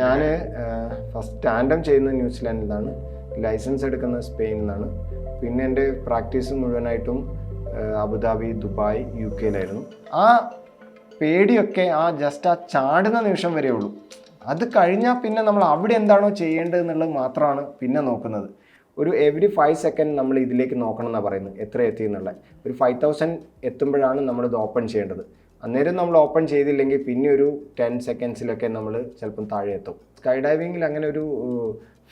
ഞാൻ first tandem ചെയ്യുന്നത് ന്യൂസിലാൻഡിൽ നിന്നാണ്, ലൈസൻസ് എടുക്കുന്നത് സ്പെയിനിൽ നിന്നാണ്. പിന്നെ എൻ്റെ പ്രാക്ടീസ് മുഴുവനായിട്ടും അബുദാബി, ദുബായ്, UK ആ പേടിയൊക്കെ ജസ്റ്റ് ആ ചാടുന്ന നിമിഷം വരെ ഉള്ളൂ. അത് കഴിഞ്ഞാൽ പിന്നെ നമ്മൾ അവിടെ എന്താണോ ചെയ്യേണ്ടത് എന്നുള്ളത് മാത്രമാണ് പിന്നെ നോക്കുന്നത്. ഒരു എവറി 5 സെക്കൻഡ് നമ്മൾ ഇതിലേക്ക് നോക്കണം എന്നാണ് പറയുന്നത്, എത്ര എത്തി എന്നുള്ളത്. ഒരു 5000 എത്തുമ്പോഴാണ് നമ്മളിത് ഓപ്പൺ ചെയ്യേണ്ടത്. അന്നേരം നമ്മൾ ഓപ്പൺ ചെയ്തില്ലെങ്കിൽ പിന്നെ ഒരു 10 സെക്കൻഡ്സിലൊക്കെ നമ്മൾ ചിലപ്പം താഴെ എത്തും. സ്കൈ ഡൈവിങ്ങിൽ അങ്ങനെ ഒരു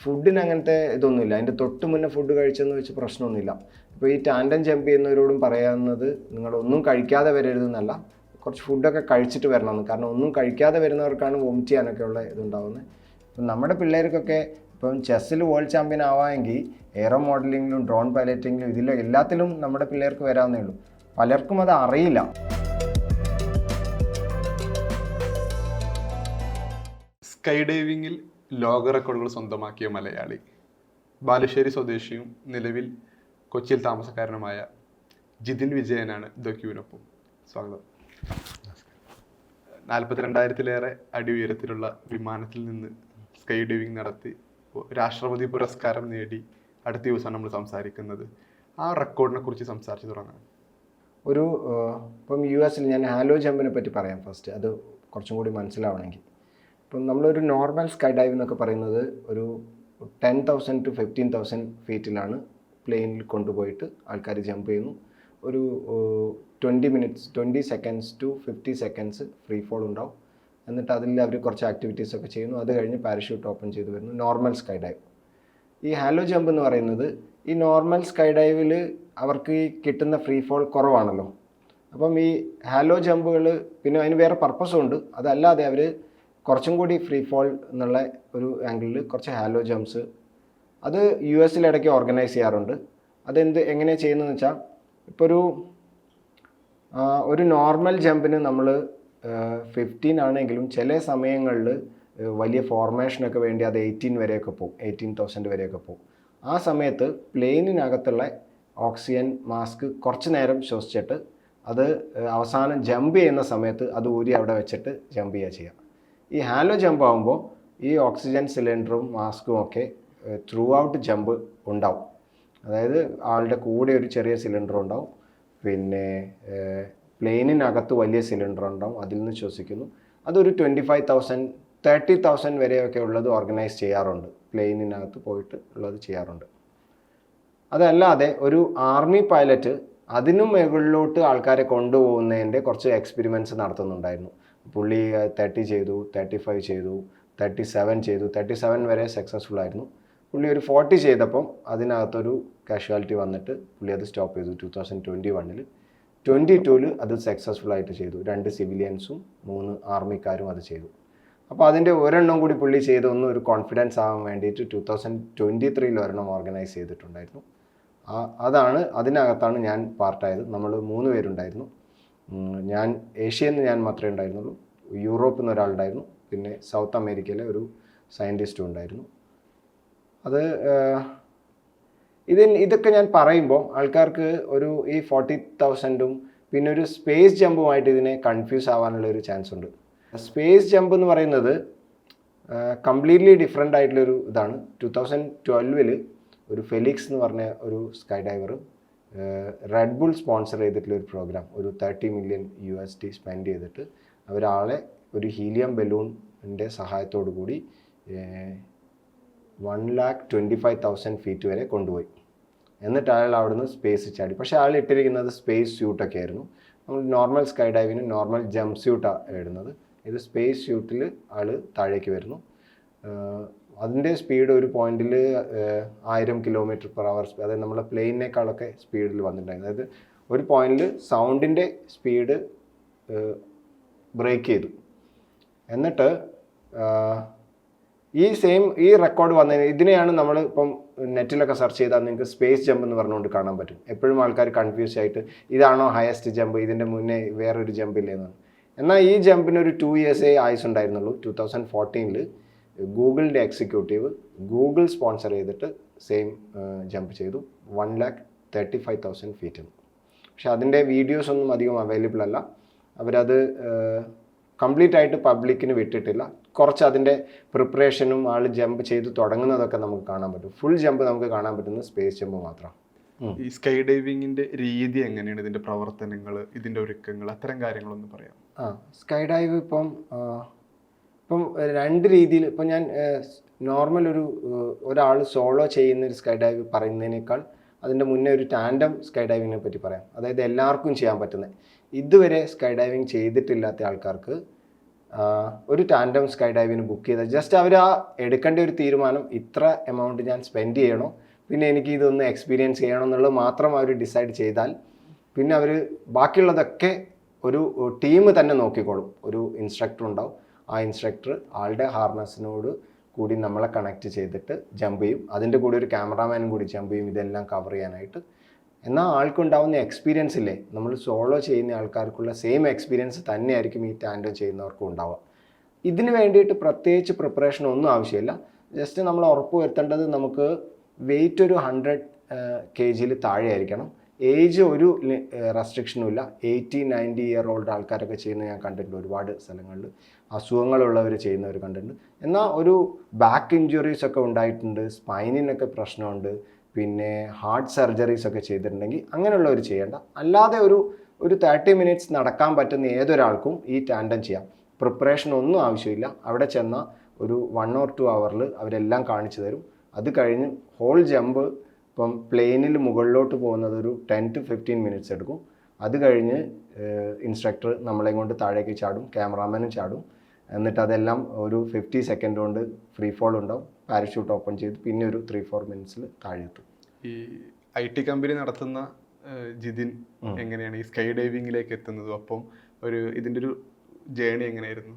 ഫുഡിന് അങ്ങനത്തെ ഇതൊന്നുമില്ല. അതിൻ്റെ തൊട്ട് മുന്നേ ഫുഡ് കഴിച്ചെന്ന് വെച്ച് പ്രശ്നമൊന്നുമില്ല. ഇപ്പോൾ ഈ ടാൻഡം ജമ്പ് ചെയ്യുന്നവരോടും പറയാവുന്നത്, നിങ്ങളൊന്നും കഴിക്കാതെ വരരുതെന്നല്ല, കുറച്ച് ഫുഡൊക്കെ കഴിച്ചിട്ട് വരണമെന്ന്. കാരണം ഒന്നും കഴിക്കാതെ വരുന്നവർക്കാണ് വോമിറ്റ് ചെയ്യാനൊക്കെ ഉള്ള ഇതുണ്ടാവുന്നത്. ഇപ്പം നമ്മുടെ പിള്ളേർക്കൊക്കെ ഇപ്പം ചെസ്സിൽ വേൾഡ് ചാമ്പ്യൻ ആവാമെങ്കിൽ എയറോ മോഡലിങ്ങിലും ഡ്രോൺ പൈലറ്റിങ്ങിലും ഇതിലും എല്ലാത്തിലും നമ്മുടെ പിള്ളേർക്ക് വരാവുന്നേ ഉള്ളൂ. പലർക്കും അത് അറിയില്ല. സ്കൈ ഡൈവിങ്ങിൽ ലോക റെക്കോർഡുകൾ സ്വന്തമാക്കിയ മലയാളി, ബാലുശ്ശേരി സ്വദേശിയും നിലവിൽ കൊച്ചിയിൽ താമസക്കാരനുമായ ജിതിൻ വിജയനാണ് ദ ക്യൂവിനൊപ്പം. സ്വാഗതം. 42,000-ലേറെ അടി ഉയരത്തിലുള്ള വിമാനത്തിൽ നിന്ന് സ്കൈ ഡൈവിംഗ് നടത്തി രാഷ്ട്രപതി പുരസ്കാരം നേടി അടുത്ത ദിവസമാണ് നമ്മൾ സംസാരിക്കുന്നത്. ആ റെക്കോർഡിനെ കുറിച്ച് സംസാരിച്ച് തുടങ്ങാം. ഇപ്പം US ഞാൻ ഹാലോ ജമ്പിനെ പറ്റി പറയാം ഫസ്റ്റ്, അത് കുറച്ചും കൂടി മനസ്സിലാവണമെങ്കിൽ. ഇപ്പം നമ്മളൊരു നോർമൽ സ്കൈ ഡൈവ് എന്നൊക്കെ പറയുന്നത് ഒരു 10,000 to 15,000 ഫീറ്റിലാണ് പ്ലെയിനിൽ കൊണ്ടുപോയിട്ട് ആൾക്കാർ ജമ്പ് ചെയ്യുന്നു. ഒരു 20 seconds to 50 seconds free fall ഉണ്ടാവും. എന്നിട്ട് അതിൽ അവർ കുറച്ച് ആക്ടിവിറ്റീസൊക്കെ ചെയ്യുന്നു. അത് കഴിഞ്ഞ് പാരഷൂട്ട് ഓപ്പൺ ചെയ്ത് വരുന്നു. Normal sky dive. ഈ ഹാലോ ജമ്പ് എന്ന് പറയുന്നത്, ഈ നോർമൽ സ്കൈ ഡൈവിൽ അവർക്ക് ഈ കിട്ടുന്ന ഫ്രീ ഫോൾ കുറവാണല്ലോ. അപ്പം ഈ ഹാലോ ജമ്പുകൾ പിന്നെ അതിന് വേറെ പർപ്പസും ഉണ്ട്. അതല്ലാതെ അവർ കുറച്ചും കൂടി ഫ്രീ ഫോൾ എന്നുള്ള ഒരു ആംഗിളിൽ കുറച്ച് ഹാലോ ജംപ്സ് അത് US ഇടയ്ക്ക് ഓർഗനൈസ് ചെയ്യാറുണ്ട്. എങ്ങനെയാണ് ചെയ്യുന്നതെന്ന് വെച്ചാൽ, ഇപ്പോൾ ഒരു നോർമൽ ജമ്പിന് നമ്മൾ 15 ആണെങ്കിലും ചില സമയങ്ങളിൽ വലിയ ഫോർമേഷനൊക്കെ വേണ്ടി അത് 18 വരെയൊക്കെ പോകും, 18,000 വരെയൊക്കെ പോകും. ആ സമയത്ത് പ്ലെയിനിനകത്തുള്ള ഓക്സിജൻ മാസ്ക് കുറച്ച് നേരം ശ്വസിച്ചിട്ട് അത് അവസാനം ജമ്പ് ചെയ്യുന്ന സമയത്ത് അത് ഊരി അവിടെ വെച്ചിട്ട് ജമ്പ് ചെയ്യുക. ഈ ഹാലോ ജമ്പ് ആകുമ്പോൾ ഈ ഓക്സിജൻ സിലിണ്ടറും മാസ്കും ഒക്കെ ത്രൂ ഔട്ട് ജമ്പ് ഉണ്ടാവും. അതായത് ആളുടെ കൂടെ ഒരു ചെറിയ സിലിണ്ടർ ഉണ്ടാവും, പിന്നെ പ്ലെയിനിനകത്ത് വലിയ സിലിണ്ടർ ഉണ്ടാവും, അതിൽ നിന്ന് ശ്വസിക്കുന്നു. അതൊരു 25,000 30,000 വരെയൊക്കെ ഉള്ളത് ഓർഗനൈസ് ചെയ്യാറുണ്ട്, പ്ലെയിനിനകത്ത് പോയിട്ട് ഉള്ളത് ചെയ്യാറുണ്ട്. അതല്ലാതെ ഒരു ആർമി പൈലറ്റ് അതിനും മുകളിലോട്ട് ആൾക്കാരെ കൊണ്ടുപോകുന്നതിൻ്റെ കുറച്ച് എക്സ്പെരിമെൻറ്റ്സ് നടത്തുന്നുണ്ടായിരുന്നു. പുള്ളി 30 ചെയ്തു, 35 ചെയ്തു, 37 ചെയ്തു, 37 വരെ സക്സസ്ഫുൾ ആയിരുന്നു. പുള്ളി ഒരു 40 ചെയ്തപ്പം അതിനകത്തൊരു കാഷ്വാലിറ്റി വന്നിട്ട് പുള്ളി അത് സ്റ്റോപ്പ് ചെയ്തു. 2021 22 അത് സക്സസ്ഫുൾ ആയിട്ട് ചെയ്തു. 2 സിവിലിയൻസും 3 ആർമിക്കാരും അത് ചെയ്തു. അപ്പോൾ അതിൻ്റെ ഒരെണ്ണം കൂടി പുള്ളി ചെയ്തൊന്നും ഒരു കോൺഫിഡൻസ് ആവാൻ വേണ്ടിയിട്ട് 2023 ഒരെണ്ണം ഓർഗനൈസ് ചെയ്തിട്ടുണ്ടായിരുന്നു. അതിനകത്താണ് ഞാൻ പാർട്ടായത്. നമ്മൾ 3 പേരുണ്ടായിരുന്നു. ഞാൻ ഏഷ്യയിൽ നിന്ന് ഞാൻ മാത്രമേ ഉണ്ടായിരുന്നുള്ളൂ, യൂറോപ്പിൽ നിന്ന് ഒരാളുണ്ടായിരുന്നു, പിന്നെ സൗത്ത് അമേരിക്കയിലെ ഒരു സയൻറ്റിസ്റ്റും ഉണ്ടായിരുന്നു. ഇതൊക്കെ ഞാൻ പറയുമ്പോൾ ആൾക്കാർക്ക് ഈ 40,000ഉം പിന്നെ ഒരു സ്പേസ് ജമ്പുമായിട്ട് ഇതിനെ കൺഫ്യൂസ് ആവാനുള്ള ഒരു ചാൻസ് ഉണ്ട്. സ്പേസ് ജമ്പ് എന്ന് പറയുന്നത് കംപ്ലീറ്റ്ലി ഡിഫറെൻ്റ് ആയിട്ടുള്ളൊരു ഇതാണ്. 2012 ഒരു ഫെലിക്സ് എന്ന് പറഞ്ഞ ഒരു sky diver red bull sponsor ചെയ്തിട്ടുള്ള ഒരു പ്രോഗ്രാം, ഒരു $30 million സ്പെൻഡ് ചെയ്തിട്ട് അവരാളെ ഒരു ഹീലിയം ബലൂണിൻ്റെ സഹായത്തോടു കൂടി 125,000 ഫീറ്റ് വരെ കൊണ്ടുപോയി. എന്നിട്ട് അയാൾ അവിടുന്ന് സ്പേസ് ചാടി. പക്ഷേ അയാൾ ഇട്ടിരിക്കുന്നത് സ്പേസ് സ്യൂട്ടൊക്കെ ആയിരുന്നു. നമ്മൾ നോർമൽ സ്കൈ ഡൈവിന് നോർമൽ ജംപ് സ്യൂട്ടാണ് ഇടുന്നത്. ഇത് സ്പേസ് സ്യൂട്ടിൽ ആൾ താഴേക്ക് വരുന്നു. അതിൻ്റെ സ്പീഡ് ഒരു പോയിന്റിൽ 1000 km/h, അതായത് നമ്മളെ പ്ലെയിനേക്കാളൊക്കെ സ്പീഡിൽ വന്നിട്ടുണ്ടായിരുന്നു. അതായത് ഒരു പോയിന്റിൽ സൗണ്ടിൻ്റെ സ്പീഡ് ബ്രേക്ക് ചെയ്തു. എന്നിട്ട് ഈ റെക്കോർഡ് വന്നതിന് ഇതിനെയാണ് നമ്മൾ ഇപ്പം നെറ്റിലൊക്കെ സെർച്ച് ചെയ്താൽ നിങ്ങൾക്ക് സ്പേസ് ജമ്പ് എന്ന് പറഞ്ഞുകൊണ്ട് കാണാൻ പറ്റും. എപ്പോഴും ആൾക്കാർ കൺഫ്യൂസ് ആയിട്ട് ഇതാണോ ഹയസ്റ്റ് ജമ്പ്, ഇതിൻ്റെ മുന്നേ വേറൊരു ജമ്പ് ഇല്ലേന്നാണ്. എന്നാൽ ഈ ജമ്പിന് ഒരു 2 years ആയുസ് ഉണ്ടായിരുന്നുള്ളൂ. 2014 ഗൂഗിളിൻ്റെ എക്സിക്യൂട്ടീവ് ഗൂഗിൾ സ്പോൺസർ ചെയ്തിട്ട് സെയിം ജമ്പ് ചെയ്തു 135,000 ഫീറ്റ്. പക്ഷെ അതിൻ്റെ വീഡിയോസൊന്നും അധികം അവൈലബിൾ അല്ല. അവരത് കംപ്ലീറ്റ് ആയിട്ട് പബ്ലിക്കിന് വിട്ടിട്ടില്ല. കുറച്ച് അതിൻ്റെ പ്രിപ്പറേഷനും ആൾ ജമ്പ് ചെയ്ത് തുടങ്ങുന്നതൊക്കെ നമുക്ക് കാണാൻ പറ്റും. ഫുൾ ജമ്പ് നമുക്ക് കാണാൻ പറ്റുന്നത് സ്പേസ് ജമ്പ് മാത്രം. ഈ സ്കൈ ഡൈവിങ്ങിന്റെ രീതി എങ്ങനെയാണ്, ഇതിന്റെ പ്രവർത്തനങ്ങൾ, ഇതിന്റെ ഒരുക്കങ്ങൾ, അത്തരം കാര്യങ്ങളൊന്ന് പറയാം. സ്കൈ ഡൈവ് ഇപ്പം രണ്ട് രീതിയിൽ, ഇപ്പം ഞാൻ നോർമൽ ഒരാൾ സോളോ ചെയ്യുന്ന ഒരു സ്കൈ ഡൈവ് പറയുന്നതിനേക്കാൾ അതിൻ്റെ മുന്നേ ഒരു ടാൻഡം സ്കൈ ഡൈവിങ്ങിനെ പറ്റി പറയാം. അതായത് എല്ലാവർക്കും ചെയ്യാൻ പറ്റുന്നത്, ഇതുവരെ സ്കൈ ഡൈവിങ് ചെയ്തിട്ടില്ലാത്ത ആൾക്കാർക്ക് ഒരു ടാൻഡം സ്കൈ ഡൈവിന് ബുക്ക് ചെയ്താൽ ജസ്റ്റ് അവർ എടുക്കേണ്ട ഒരു തീരുമാനം, ഇത്ര എമൗണ്ട് ഞാൻ സ്പെൻഡ് ചെയ്യണോ, പിന്നെ എനിക്ക് ഇതൊന്ന് എക്സ്പീരിയൻസ് ചെയ്യണം എന്നുള്ളത് മാത്രം അവർ ഡിസൈഡ് ചെയ്താൽ പിന്നെ അവർ ബാക്കിയുള്ളതൊക്കെ ഒരു ടീം തന്നെ നോക്കിക്കോളും. ഒരു ഇൻസ്ട്രക്ടർ ഉണ്ടാവും, ആ ഇൻസ്ട്രക്ടർ ആളുടെ ഹാർനസിനോട് കൂടി നമ്മളെ കണക്ട് ചെയ്തിട്ട് ജമ്പ് ചെയ്യും. അതിൻ്റെ കൂടെ ഒരു ക്യാമറാമാനും കൂടി ജമ്പ് ചെയ്യും, ഇതെല്ലാം കവർ ചെയ്യാനായിട്ട്. എന്നാൽ ആൾക്കുണ്ടാവുന്ന എക്സ്പീരിയൻസ് ഇല്ലേ, നമ്മൾ സോളോ ചെയ്യുന്ന ആൾക്കാർക്കുള്ള സെയിം എക്സ്പീരിയൻസ് തന്നെയായിരിക്കും ഈ ടാൻഡം ചെയ്യുന്നവർക്കും ഉണ്ടാവുക. ഇതിന് വേണ്ടിയിട്ട് പ്രത്യേകിച്ച് പ്രിപ്പറേഷൻ ഒന്നും ആവശ്യമില്ല. ജസ്റ്റ് നമ്മൾ ഉറപ്പ് വരുത്തേണ്ടത് നമുക്ക് വെയിറ്റ് ഒരു 100 kg താഴെ ആയിരിക്കണം. ഏജ് ഒരു റെസ്ട്രിക്ഷനും ഇല്ല. 80-90 ഇയർ ഓൾഡ് ആൾക്കാരൊക്കെ ചെയ്യുന്നത് ഞാൻ കണ്ടിട്ടുണ്ട് ഒരുപാട് സ്ഥലങ്ങളിൽ. അസുഖങ്ങളുള്ളവർ ചെയ്യുന്നവർ കണ്ടിട്ടുണ്ട്. എന്നാൽ ഒരു ബാക്ക് ഇഞ്ചുറീസ് ഒക്കെ ഉണ്ടായിട്ടുണ്ട്, സ്പൈനിനൊക്കെ പ്രശ്നമുണ്ട്, പിന്നെ ഹാർട്ട് സർജറീസ് ഒക്കെ ചെയ്തിട്ടുണ്ടെങ്കിൽ അങ്ങനെയുള്ളവർ ചെയ്യേണ്ട. അല്ലാതെ ഒരു 30 മിനിറ്റ്സ് നടക്കാൻ പറ്റുന്ന ഏതൊരാൾക്കും ഈ ടാൻഡം ചെയ്യാം. പ്രിപ്പറേഷൻ ഒന്നും ആവശ്യമില്ല. അവിടെ ചെന്നാൽ ഒരു 1 or 2 hours അവരെല്ലാം കാണിച്ചു തരും. അത് കഴിഞ്ഞ് ഹോൾ ജമ്പ് ഇപ്പം പ്ലെയിനിൽ മുകളിലോട്ട് പോകുന്നത് ഒരു 10 to 15 minutes എടുക്കും. അത് കഴിഞ്ഞ് ഇൻസ്ട്രക്ടർ നമ്മളെ കൊണ്ട് താഴേക്ക് ചാടും, ക്യാമറാമാനും ചാടും. എന്നിട്ട് അതെല്ലാം ഒരു 50 seconds കൊണ്ട് ഫ്രീ ഫോൾ ഉണ്ടാവും. പാരഷൂട്ട് ഓപ്പൺ ചെയ്ത് പിന്നെ ഒരു 3-4 minutes താഴെ എത്തും. ഈ IT കമ്പനി നടത്തുന്ന ജിതിൻ എങ്ങനെയാണ് ഈ സ്കൈ ഡൈവിങ്ങിലേക്ക് എത്തുന്നത്? അപ്പം ഇതിൻ്റെ ഒരു ജേണി എങ്ങനെയായിരുന്നു?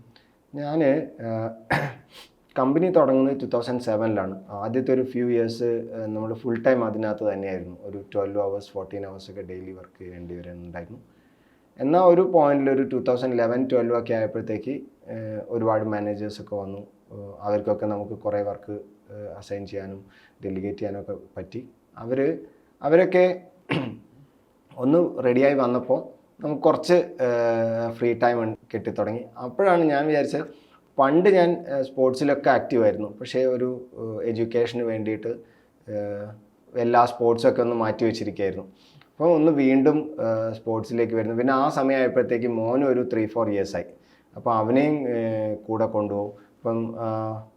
ഞാൻ കമ്പനി തുടങ്ങുന്നത് 2007 ആദ്യത്തെ ഒരു ഫ്യൂ ഇയേഴ്സ് നമ്മൾ ഫുൾ ടൈം അതിനകത്ത് തന്നെയായിരുന്നു. ഒരു 12 hours 14 hours ഒക്കെ ഡെയിലി വർക്ക് ചെയ്യേണ്ടി വരുന്നുണ്ടായിരുന്നു. എന്നാൽ ഒരു പോയിന്റിൽ ഒരു 2011-12 ഒക്കെ ആയപ്പോഴത്തേക്ക് ഒരുപാട് മാനേജേഴ്സൊക്കെ വന്നു. അവർക്കൊക്കെ നമുക്ക് കുറേ വർക്ക് അസൈൻ ചെയ്യാനും ഡെലിഗേറ്റ് ചെയ്യാനൊക്കെ പറ്റി. അവരൊക്കെ ഒന്ന് റെഡിയായി വന്നപ്പോൾ നമുക്ക് കുറച്ച് ഫ്രീ ടൈം കിട്ടിത്തുടങ്ങി. അപ്പോഴാണ് ഞാൻ വിചാരിച്ചത്, പണ്ട് ഞാൻ സ്പോർട്സിലൊക്കെ ആക്റ്റീവായിരുന്നു, പക്ഷേ ഒരു എഡ്യൂക്കേഷന് വേണ്ടിയിട്ട് എല്ലാ സ്പോർട്സൊക്കെ ഒന്ന് മാറ്റി വെച്ചിരിക്കുകയായിരുന്നു. അപ്പോൾ ഒന്ന് വീണ്ടും സ്പോർട്സിലേക്ക് വരുന്നു. പിന്നെ ആ സമയമായപ്പോഴത്തേക്ക് മോനും ഒരു 3-4 years ആയി. അപ്പോൾ അവനെയും കൂടെ കൊണ്ടുപോകും. ഇപ്പം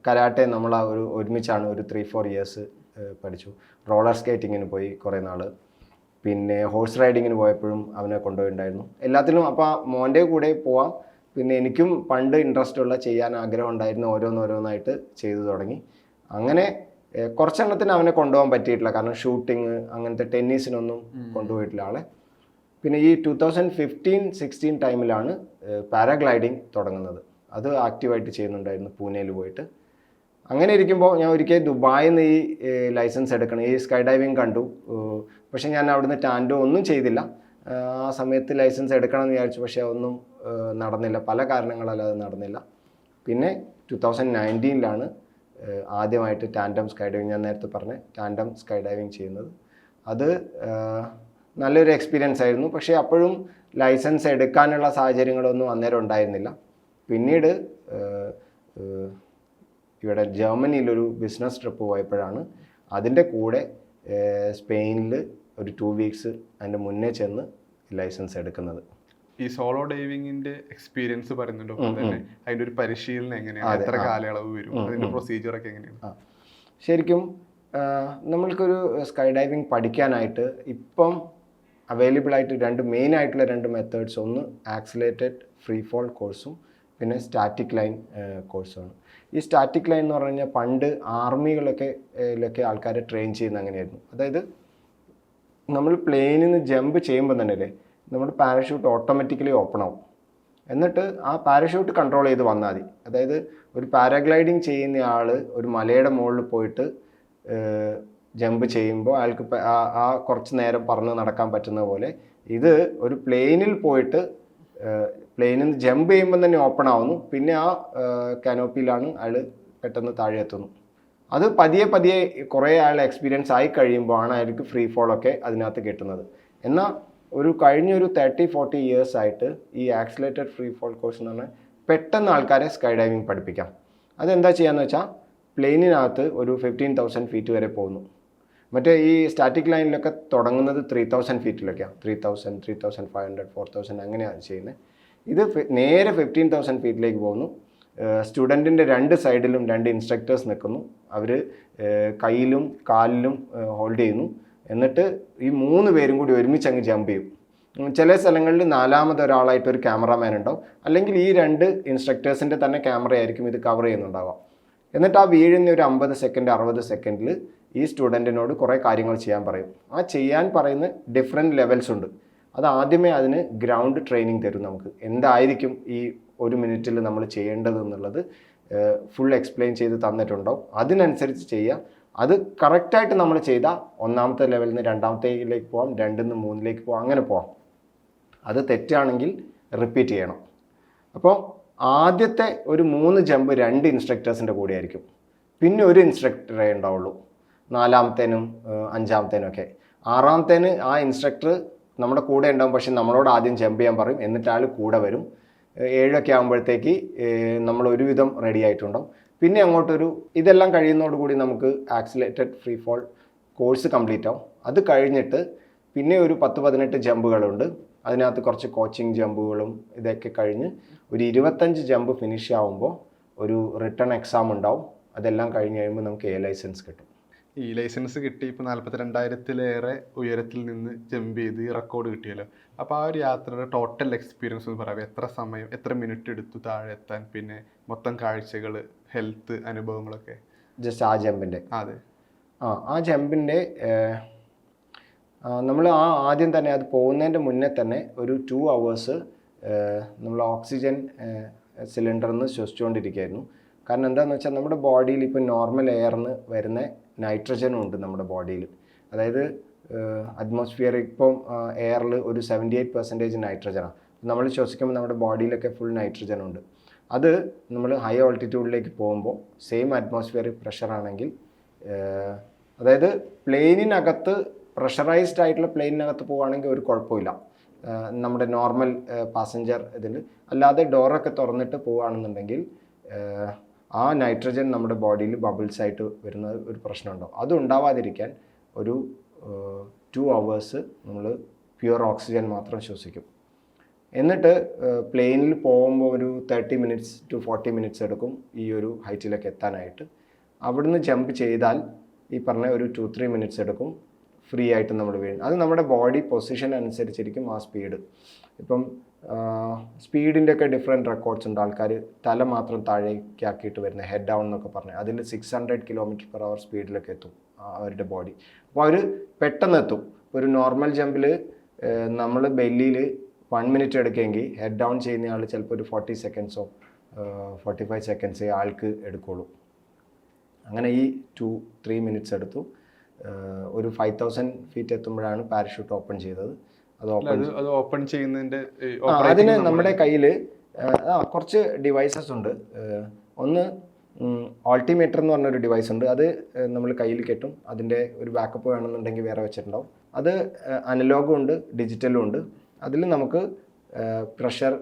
കരാട്ടെ നമ്മൾ ഒരുമിച്ചാണ് ഒരു 3-4 years പഠിച്ചു. റോളർ സ്കേറ്റിങ്ങിന് പോയി കുറേ നാൾ. പിന്നെ ഹോഴ്സ് റൈഡിങ്ങിന് പോയപ്പോഴും അവനെ കൊണ്ടുപോയിട്ടുണ്ടായിരുന്നു. എല്ലാത്തിലും അപ്പോൾ മോൻ്റെ കൂടെ പോവാം. പിന്നെ എനിക്കും പണ്ട് ഇൻട്രസ്റ്റ് ഉള്ള ചെയ്യാൻ ആഗ്രഹം ഉണ്ടായിരുന്നു. ഓരോന്നായിട്ട് ചെയ്തു തുടങ്ങി. അങ്ങനെ കുറച്ചെണ്ണത്തിന് അവനെ കൊണ്ടുപോകാൻ പറ്റിയിട്ടില്ല, കാരണം ഷൂട്ടിങ് അങ്ങനത്തെ ടെന്നീസിനൊന്നും കൊണ്ടുപോയിട്ടില്ല ആളെ. പിന്നെ ഈ 2015-16 ടൈമിലാണ് പാരാഗ്ലൈഡിങ് തുടങ്ങുന്നത്. അത് ആക്റ്റീവായിട്ട് ചെയ്യുന്നുണ്ടായിരുന്നു പൂനെയിൽ പോയിട്ട്. അങ്ങനെ ഇരിക്കുമ്പോൾ ഞാൻ ഒരിക്കൽ ദുബായിൽ നിന്ന് ഈ ലൈസൻസ് എടുക്കണം, ഈ സ്കൈ ഡൈവിങ് കണ്ടു. പക്ഷേ ഞാൻ അവിടുന്ന് ടാൻഡോ ഒന്നും ചെയ്തില്ല. ആ സമയത്ത് ലൈസൻസ് എടുക്കണം എന്ന് വിചാരിച്ചു, പക്ഷേ ഒന്നും നടന്നില്ല. പല കാരണങ്ങളാൽ അത് നടന്നില്ല. പിന്നെ 2019 ആദ്യമായിട്ട് ടാൻഡം സ്കൈ ഡൈവിങ്, ഞാൻ നേരത്തെ പറഞ്ഞ ടാൻഡം സ്കൈ ഡൈവിങ് ചെയ്യുന്നത്. അത് നല്ലൊരു എക്സ്പീരിയൻസ് ആയിരുന്നു. പക്ഷേ അപ്പോഴും ലൈസൻസ് എടുക്കാനുള്ള സാഹചര്യങ്ങളൊന്നും അന്നേരം ഉണ്ടായിരുന്നില്ല. പിന്നീട് ഇവിടെ ജർമ്മനിയിലൊരു ബിസിനസ് ട്രിപ്പ് പോയപ്പോഴാണ് അതിൻ്റെ കൂടെ സ്പെയിനിൽ ഒരു 2 weeks അതിൻ്റെ മുന്നേ ചെന്ന് ലൈസൻസ് എടുക്കുന്നത്. ഈ സോളോ ഡൈവിങ്ങിന്റെ എക്സ്പീരിയൻസ് പറയുന്നുണ്ടോ? തന്നെ അതിൻ്റെ ഒരു പരിശീലനം എങ്ങനെയാണ്, എത്ര കാലയളവ് വരും, അതിൻ്റെ പ്രൊസീജിയറൊക്കെ എങ്ങനെയാണ്? ശരിക്കും നമ്മൾക്കൊരു സ്കൈ ഡൈവിങ് പഠിക്കാനായിട്ട് ഇപ്പം അവൈലബിൾ ആയിട്ട് മെയിൻ ആയിട്ടുള്ള 2 methods. ഒന്ന് ആക്സിലേറ്റഡ് ഫ്രീ ഫോൾ കോഴ്സും പിന്നെ സ്റ്റാറ്റിക് ലൈൻ കോഴ്സുമാണ്. ഈ സ്റ്റാറ്റിക് ലൈൻ എന്ന് പറഞ്ഞു കഴിഞ്ഞാൽ പണ്ട് ആർമികളൊക്കെ ആൾക്കാരെ ട്രെയിൻ ചെയ്യുന്ന അങ്ങനെയായിരുന്നു. അതായത് നമ്മൾ പ്ലെയിനിൽ നിന്ന് ജമ്പ് ചെയ്യുമ്പോൾ തന്നെ നമ്മുടെ പാരഷൂട്ട് ഓട്ടോമാറ്റിക്കലി ഓപ്പൺ ആവും. എന്നിട്ട് ആ പാരഷൂട്ട് കൺട്രോൾ ചെയ്ത് വന്നാൽ മതി. അതായത് ഒരു പാരാഗ്ലൈഡിങ് ചെയ്യുന്ന ആൾ ഒരു മലയുടെ മുകളിൽ പോയിട്ട് ജമ്പ് ചെയ്യുമ്പോൾ അയാൾക്ക് ആ കുറച്ച് നേരം പറന്ന് നടക്കാൻ പറ്റുന്ന പോലെ ഇത് ഒരു പ്ലെയിനിൽ പോയിട്ട് പ്ലെയിനിൽ നിന്ന് ജമ്പ് ചെയ്യുമ്പോൾ തന്നെ ഓപ്പൺ ആവുന്നു. പിന്നെ ആ കാനോപ്പിയിലാണ് അയാൾ പെട്ടെന്ന് താഴെ എത്തുന്നു. അത് പതിയെ കുറേ ആൾ എക്സ്പീരിയൻസ് ആയി കഴിയുമ്പോഴാണ് അയാൾക്ക് ഫ്രീ ഫോളൊക്കെ അതിനകത്ത് കിട്ടുന്നത്. എന്നാൽ കഴിഞ്ഞൊരു 30-40 years ആയിട്ട് ഈ ആക്സിലേറ്റഡ് ഫ്രീ ഫോൾ കോഴ്സ് എന്ന് പറഞ്ഞാൽ പെട്ടെന്ന് ആൾക്കാരെ സ്കൈ ഡൈവിങ് പഠിപ്പിക്കാം. അതെന്താ ചെയ്യാന്ന് വെച്ചാൽ പ്ലെയിനിനകത്ത് ഒരു 15,000 ഫീറ്റ് വരെ പോകുന്നു. മറ്റേ ഈ സ്റ്റാറ്റിക് ലൈനിലൊക്കെ തുടങ്ങുന്നത് 3,000 ഫീറ്റിലൊക്കെയാണ്. 3,000, 3,500, 4,000 അങ്ങനെയാണ് ചെയ്യുന്നത്. ഇത് നേരെ 15,000 ഫീറ്റിലേക്ക് പോകുന്നു. സ്റ്റുഡൻറ്റിൻ്റെ 2 സൈഡിലും 2 ഇൻസ്ട്രക്ടേഴ്സ് നിൽക്കുന്നു. അവർ കയ്യിലും കാലിലും ഹോൾഡ് ചെയ്യുന്നു. എന്നിട്ട് ഈ 3 പേരും കൂടി ഒരുമിച്ച് അങ്ങ് ജമ്പ് ചെയ്യും. ചില സ്ഥലങ്ങളിൽ 4ാമത് ഒരാളായിട്ട് ഒരു ക്യാമറാമാൻ ഉണ്ടാവും, അല്ലെങ്കിൽ ഈ 2 ഇൻസ്ട്രക്ടേഴ്സിൻ്റെ തന്നെ ക്യാമറ ആയിരിക്കും ഇത് കവർ ചെയ്യുന്നുണ്ടാവാം. എന്നിട്ട് ആ വീഴുന്ന ഒരു 50 സെക്കൻഡ് 60 സെക്കൻഡിൽ ഈ സ്റ്റുഡൻറ്റിനോട് കുറേ കാര്യങ്ങൾ ചെയ്യാൻ പറയും. ആ ചെയ്യാൻ പറയുന്ന ഡിഫറെൻറ്റ് ലെവൽസ് ഉണ്ട്. അത് ആദ്യമേ അതിന് ഗ്രൗണ്ട് ട്രെയിനിങ് തരും. നമുക്ക് എന്തായിരിക്കും ഈ 1 മിനിറ്റിൽ നമ്മൾ ചെയ്യേണ്ടത് എന്നുള്ളത് ഫുൾ എക്സ്പ്ലെയിൻ ചെയ്ത് തന്നിട്ടുണ്ടാവും. അതിനനുസരിച്ച് ചെയ്യുക. അത് കറക്റ്റായിട്ട് നമ്മൾ ചെയ്താൽ 1ാമത്തെ ലെവലിൽ നിന്ന് 2ാമത്തേലേക്ക് പോകാം, 2ൽ നിന്ന് 3ലേക്ക് പോകാം, അങ്ങനെ പോകാം. അത് തെറ്റാണെങ്കിൽ റിപ്പീറ്റ് ചെയ്യണം. അപ്പോൾ ആദ്യത്തെ ഒരു 3 ജമ്പ് 2 ഇൻസ്ട്രക്ടേഴ്സിൻ്റെ കൂടെ ആയിരിക്കും. പിന്നെ ഒരു ഇൻസ്ട്രക്ടറേ ഉണ്ടാവുള്ളൂ 4ാമത്തേനും 5ാമത്തേനും ഒക്കെ. 6ാമത്തേന് ആ ഇൻസ്ട്രക്ടർ നമ്മുടെ കൂടെ ഉണ്ടാവും, പക്ഷെ നമ്മളോട് ആദ്യം ജമ്പ് ചെയ്യാൻ പറയും. എന്നിട്ട് ആൾ കൂടെ വരും. 7 ആകുമ്പോഴത്തേക്ക് നമ്മൾ ഒരുവിധം റെഡി ആയിട്ടുണ്ടാവും. പിന്നെ അങ്ങോട്ടൊരു ഇതെല്ലാം കഴിയുന്നതോടുകൂടി നമുക്ക് accelerated free fall course complete ആവും. അത് കഴിഞ്ഞിട്ട് പിന്നെ ഒരു 10-18 ജമ്പുകളുണ്ട്. അതിനകത്ത് കുറച്ച് കോച്ചിങ് ജമ്പുകളും ഇതൊക്കെ കഴിഞ്ഞ് ഒരു 25 ജമ്പ് ഫിനിഷ് ആവുമ്പോൾ ഒരു റിട്ടേൺ എക്സാം ഉണ്ടാവും. അതെല്ലാം കഴിഞ്ഞ് കഴിയുമ്പോൾ നമുക്ക് ലൈസൻസ് കിട്ടും. ഈ ലൈസൻസ് കിട്ടി ഇപ്പോൾ 42,000-ലേറെ ഉയരത്തിൽ നിന്ന് ജമ്പ് ചെയ്ത് ഈ റെക്കോർഡ് കിട്ടിയല്ലോ. അപ്പോൾ ആ ഒരു യാത്രയുടെ ടോട്ടൽ എക്സ്പീരിയൻസ് എന്ന് പറയാം. എത്ര സമയം, എത്ര മിനിറ്റ് എടുത്തു താഴെ എത്താൻ, പിന്നെ മൊത്തം കാഴ്ചകൾ, ഹെൽത്ത് അനുഭവങ്ങളൊക്കെ? ജസ്റ്റ് ആ ജമ്പിൻ്റെ? അതെ. ആ ജമ്പിൻ്റെ നമ്മൾ ആദ്യം തന്നെ അത് പോകുന്നതിൻ്റെ മുന്നേ തന്നെ ഒരു 2 hours നമ്മൾ ഓക്സിജൻ സിലിണ്ടറിൽ നിന്ന് ശ്വസിച്ചുകൊണ്ടിരിക്കുകയായിരുന്നു. കാരണം എന്താണെന്ന് വെച്ചാൽ നമ്മുടെ ബോഡിയിൽ ഇപ്പോൾ നോർമൽ എയറിന് വരുന്ന നൈട്രജനും ഉണ്ട് നമ്മുടെ ബോഡിയിൽ. അതായത് അറ്റ്മോസ്ഫിയർ ഇപ്പം എയറിൽ ഒരു 78% നൈട്രജനാണ്. നമ്മൾ ശ്വസിക്കുമ്പോൾ നമ്മുടെ ബോഡിയിലൊക്കെ ഫുൾ നൈട്രജൻ ഉണ്ട്. അത് നമ്മൾ ഹൈ ഓൾട്ടിറ്റ്യൂഡിലേക്ക് പോകുമ്പോൾ സെയിം അറ്റ്മോസ്ഫിയറിക് പ്രഷർ ആണെങ്കിൽ, അതായത് പ്ലെയിനിനകത്ത് പ്രഷറൈസ്ഡ് ആയിട്ടുള്ള പ്ലെയിനിനകത്ത് പോവുകയാണെങ്കിൽ ഒരു കുഴപ്പമില്ല, നമ്മുടെ നോർമൽ പാസഞ്ചർ ഇതിൽ. അല്ലാതെ ഡോറൊക്കെ തുറന്നിട്ട് പോവുകയാണെന്നുണ്ടെങ്കിൽ ആ നൈട്രജൻ നമ്മുടെ ബോഡിയിൽ ബബിൾസ് ആയിട്ട് വരുന്ന ഒരു പ്രശ്നമുണ്ടാവും. അത് ഉണ്ടാവാതിരിക്കാൻ ഒരു 2 hours നമ്മൾ പ്യുവർ ഓക്സിജൻ മാത്രം ശ്വസിക്കും. എന്നിട്ട് പ്ലെയിനിൽ പോകുമ്പോൾ ഒരു 30 minutes to 40 minutes എടുക്കും ഈ ഒരു ഹൈറ്റിലേക്ക് എത്താനായിട്ട്. അവിടുന്ന് ജമ്പ് ചെയ്താൽ ഈ പറഞ്ഞ ഒരു 2-3 minutes എടുക്കും ഫ്രീ ആയിട്ട് നമ്മൾ വീഴും. അത് നമ്മുടെ ബോഡി പൊസിഷൻ അനുസരിച്ചിരിക്കും ആ സ്പീഡ്. ഇപ്പം സ്പീഡിൻ്റെ ഒക്കെ ഡിഫറെൻറ്റ് റെക്കോർഡ്സ് ഉണ്ട്. ആൾക്കാർ തല മാത്രം താഴേക്കാക്കിയിട്ട് വരുന്ന ഹെഡ് ഡൗൺ എന്നൊക്കെ പറഞ്ഞ് അതിൽ 600 km/h സ്പീഡിലൊക്കെ എത്തും അവരുടെ ബോഡി. അപ്പോൾ അവർ പെട്ടെന്ന് എത്തും. ഒരു നോർമൽ ജമ്പിൽ നമ്മൾ ബെല്ലിയിൽ 1 minute എടുക്കുമെങ്കിൽ ഹെഡ് ഡൗൺ ചെയ്യുന്ന ആൾ ചിലപ്പോൾ ഒരു 40 seconds 45 seconds ആൾക്ക് എടുക്കുള്ളൂ. അങ്ങനെ ഈ 2-3 minutes എടുത്തു. ഒരു 5,000 feet എത്തുമ്പോഴാണ് പാരഷൂട്ട് ഓപ്പൺ ചെയ്തത്. അത് ഓപ്പൺ ചെയ്യുന്നതിൻ്റെ അതിന് നമ്മുടെ കയ്യിൽ കുറച്ച് ഡിവൈസസ് ഉണ്ട്. ഒന്ന് ഓൾട്ടിമീറ്റർ എന്ന് പറഞ്ഞൊരു ഡിവൈസ് ഉണ്ട്. അത് നമ്മൾ കയ്യിൽ കെട്ടും. അതിൻ്റെ ഒരു ബാക്കപ്പ് വേണമെന്നുണ്ടെങ്കിൽ വേറെ വെച്ചിട്ടുണ്ടാവും. അത് അനലോഗും ഉണ്ട്, ഡിജിറ്റലും ഉണ്ട്. അതിൽ നമുക്ക് പ്രഷർ,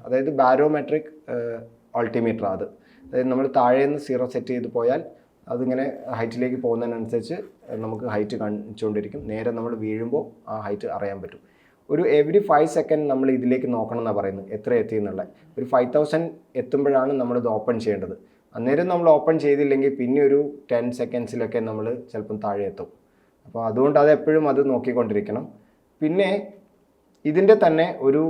അതായത് ബാരോമെട്രിക് ഓൾട്ടിമീറ്റർ. അത് അതായത് നമ്മൾ താഴേന്ന് 0 സെറ്റ് ചെയ്ത് പോയാൽ അതിങ്ങനെ ഹൈറ്റിലേക്ക് പോകുന്നതിനനുസരിച്ച് നമുക്ക് ഹൈറ്റ് കാണിച്ചുകൊണ്ടിരിക്കും. നേരെ നമ്മൾ വീഴുമ്പോൾ ആ ഹൈറ്റ് അറിയാൻ പറ്റും. ഒരു എവറി 5 seconds നമ്മൾ ഇതിലേക്ക് നോക്കണം എന്നാണ് പറയുന്നത്, എത്ര എത്തി എന്നുള്ളത്. ഒരു 5,000 എത്തുമ്പോഴാണ് നമ്മളിത് ഓപ്പൺ ചെയ്യേണ്ടത്. അന്നേരം നമ്മൾ ഓപ്പൺ ചെയ്തില്ലെങ്കിൽ പിന്നെ ഒരു 10 seconds നമ്മൾ ചിലപ്പം താഴെ എത്തും. അപ്പോൾ അതുകൊണ്ട് അത് എപ്പോഴും അത് നോക്കിക്കൊണ്ടിരിക്കണം. പിന്നെ ഇതിൻ്റെ തന്നെ ഒരു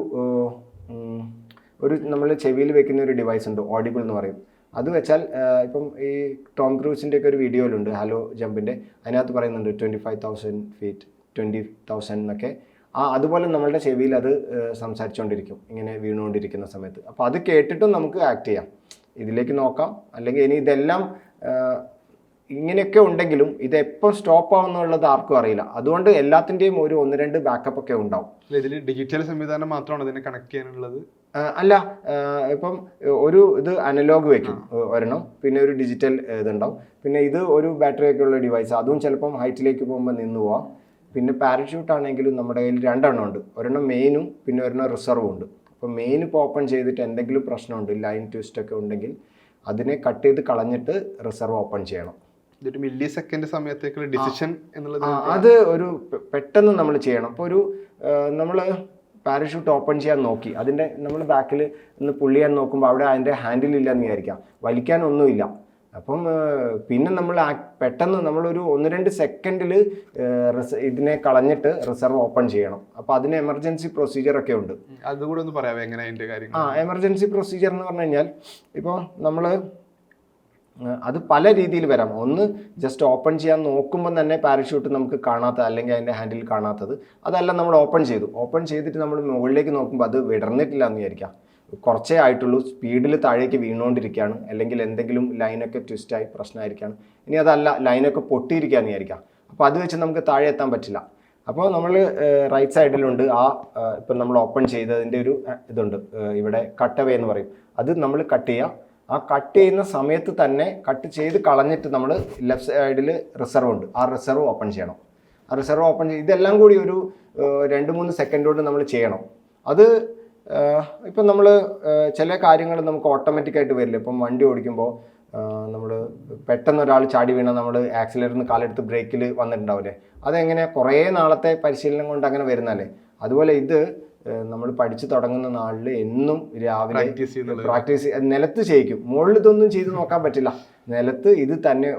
നമ്മൾ ചെവിയിൽ വെക്കുന്ന ഒരു ഡിവൈസ് ഉണ്ട്, ഓഡിബിൾ എന്ന് പറയും. അത് വെച്ചാൽ ഇപ്പം ഈ ടോം ക്രൂസിൻ്റെയൊക്കെ ഒരു വീഡിയോയിലുണ്ട് ഹലോ ജമ്പിൻ്റെ, അതിനകത്ത് പറയുന്നുണ്ട് 25,000 feet 20,000 എന്നൊക്കെ. അതുപോലെ നമ്മളുടെ ചെവിയിൽ അത് സംസാരിച്ചുകൊണ്ടിരിക്കും ഇങ്ങനെ വീണുകൊണ്ടിരിക്കുന്ന സമയത്ത്. അപ്പോൾ അത് കേട്ടിട്ടും നമുക്ക് ആക്ട് ചെയ്യാം, ഇതിലേക്ക് നോക്കാം. അല്ലെങ്കിൽ ഇനി ഇതെല്ലാം ഇങ്ങനെയൊക്കെ ഉണ്ടെങ്കിലും ഇത് എപ്പോൾ സ്റ്റോപ്പ് ആവുന്നുള്ളത് ആർക്കും അറിയില്ല. അതുകൊണ്ട് എല്ലാത്തിൻ്റെയും ഒരു 1-2 ബാക്കപ്പ് ഒക്കെ ഉണ്ടാവും. ഇതിൽ ഡിജിറ്റൽ സംവിധാനം മാത്രമാണ് ഇതിനെ കണക്ട് ചെയ്യാനുള്ളത്? അല്ല, ഇപ്പം ഒരു ഇത് അനലോഗ് വെക്കും ഒരെണ്ണം, പിന്നെ ഒരു ഡിജിറ്റൽ ഇതുണ്ടാവും. പിന്നെ ഇത് ഒരു ബാറ്ററി ഒക്കെ ഉള്ള ഡിവൈസ്, അതും ചിലപ്പം ഹൈറ്റിലേക്ക് പോകുമ്പോൾ നിന്ന് പോവാം. പിന്നെ പാരച്യൂട്ട് ആണെങ്കിലും നമ്മുടെ കയ്യിൽ 2 എണ്ണം ഉണ്ട്. ഒരെണ്ണം മെയിനും പിന്നെ ഒരെണ്ണം റിസർവും ഉണ്ട്. അപ്പോൾ മെയിൻ ഇപ്പോൾ ഓപ്പൺ ചെയ്തിട്ട് എന്തെങ്കിലും പ്രശ്നമുണ്ട്, ലൈൻ ട്വിസ്റ്റ് ഒക്കെ ഉണ്ടെങ്കിൽ അതിനെ കട്ട് ചെയ്ത് കളഞ്ഞിട്ട് റിസർവ് ഓപ്പൺ ചെയ്യണം. ഇതൊരു മില്ലി സെക്കൻഡ് സമയത്തേക്കുള്ള ഡിസിഷൻ എന്നുള്ളത് അത് ഒരു പെട്ടെന്ന് നമ്മൾ ചെയ്യണം. അപ്പോൾ ഒരു നമ്മൾ പാരഷൂട്ട് ഓപ്പൺ ചെയ്യാൻ നോക്കി, അതിൻ്റെ നമ്മൾ ബാക്കിൽ ഒന്ന് പുള്ളി ചെയ്യാൻ നോക്കുമ്പോൾ അവിടെ അതിൻ്റെ ഹാൻഡിൽ ഇല്ലെന്ന് വിചാരിക്കാം, വലിക്കാനൊന്നുമില്ല. അപ്പം പിന്നെ നമ്മൾ പെട്ടെന്ന് നമ്മളൊരു 1-2 സെക്കൻഡിൽ ഇതിനെ കളഞ്ഞിട്ട് റിസർവ് ഓപ്പൺ ചെയ്യണം. അപ്പോൾ അതിന് എമർജൻസി പ്രൊസീജിയറൊക്കെ ഉണ്ട്. അതുകൂടെ ഒന്ന് പറയാമോ എങ്ങനെ അതിൻ്റെ കാര്യങ്ങൾ? എമർജൻസി പ്രൊസീജിയർ എന്ന് പറഞ്ഞു കഴിഞ്ഞാൽ ഇപ്പോൾ നമ്മൾ അത് പല രീതിയിൽ വരാം. ഒന്ന് ജസ്റ്റ് ഓപ്പൺ ചെയ്യാൻ നോക്കുമ്പോൾ തന്നെ പാരഷൂട്ട് നമുക്ക് കാണാത്ത, അല്ലെങ്കിൽ അതിൻ്റെ ഹാൻഡിൽ കാണാത്തത്. അതല്ല, നമ്മൾ ഓപ്പൺ ചെയ്തിട്ട് നമ്മൾ മുകളിലേക്ക് നോക്കുമ്പോൾ അത് വിടർന്നിട്ടില്ല എന്ന് വിചാരിക്കാം, കുറച്ചേ ആയിട്ടുള്ളൂ, സ്പീഡിൽ താഴേക്ക് വീണുകൊണ്ടിരിക്കുകയാണ്, അല്ലെങ്കിൽ എന്തെങ്കിലും ലൈനൊക്കെ ട്വിസ്റ്റായി പ്രശ്നമായിരിക്കുകയാണ്. ഇനി അതല്ല, ലൈനൊക്കെ പൊട്ടിയിരിക്കുകയെന്ന് വിചാരിക്കാം. അപ്പോൾ അത് വെച്ച് നമുക്ക് താഴെ എത്താൻ പറ്റില്ല. അപ്പോൾ നമ്മൾ റൈറ്റ് സൈഡിലുണ്ട് ഇപ്പം നമ്മൾ ഓപ്പൺ ചെയ്തതിൻ്റെ ഒരു ഇതുണ്ട്, ഇവിടെ കട്ട് അവേ എന്ന് പറയും. അത് നമ്മൾ കട്ട് ചെയ്യുക. ആ കട്ട് ചെയ്യുന്ന സമയത്ത് തന്നെ കട്ട് ചെയ്ത് കളഞ്ഞിട്ട് നമ്മൾ ലെഫ്റ്റ് സൈഡിൽ റിസർവ് ഉണ്ട്, ആ റിസർവ് ഓപ്പൺ ചെയ്യണം. ആ റിസർവ് ഓപ്പൺ ഇതെല്ലാം കൂടി ഒരു 2-3 സെക്കൻഡ് കൊണ്ട് നമ്മൾ ചെയ്യണം. അത് ഇപ്പം നമ്മൾ ചില കാര്യങ്ങൾ നമുക്ക് ഓട്ടോമാറ്റിക്കായിട്ട് വരില്ല. ഇപ്പം വണ്ടി ഓടിക്കുമ്പോൾ നമ്മൾ പെട്ടെന്ന് ഒരാൾ ചാടി വീണാൽ നമ്മൾ ആക്സിലേറ്ററിൽ നിന്ന് കാലെടുത്ത് ബ്രേക്കിൽ വന്നിട്ടുണ്ടാവില്ലേ, അതെങ്ങനെ കുറേ നാളത്തെ പരിശീലനം കൊണ്ട് അങ്ങനെ വരുന്നല്ലേ. അതുപോലെ ഇത് നമ്മൾ പഠിച്ചു തുടങ്ങുന്ന നാളിൽ എന്നും രാവിലെ പ്രാക്ടീസ് നിലത്ത് ചെയ്യിക്കും. മുകളിൽ ഇതൊന്നും ചെയ്ത് നോക്കാൻ പറ്റില്ല. നിലത്ത് ഇത് തന്നെ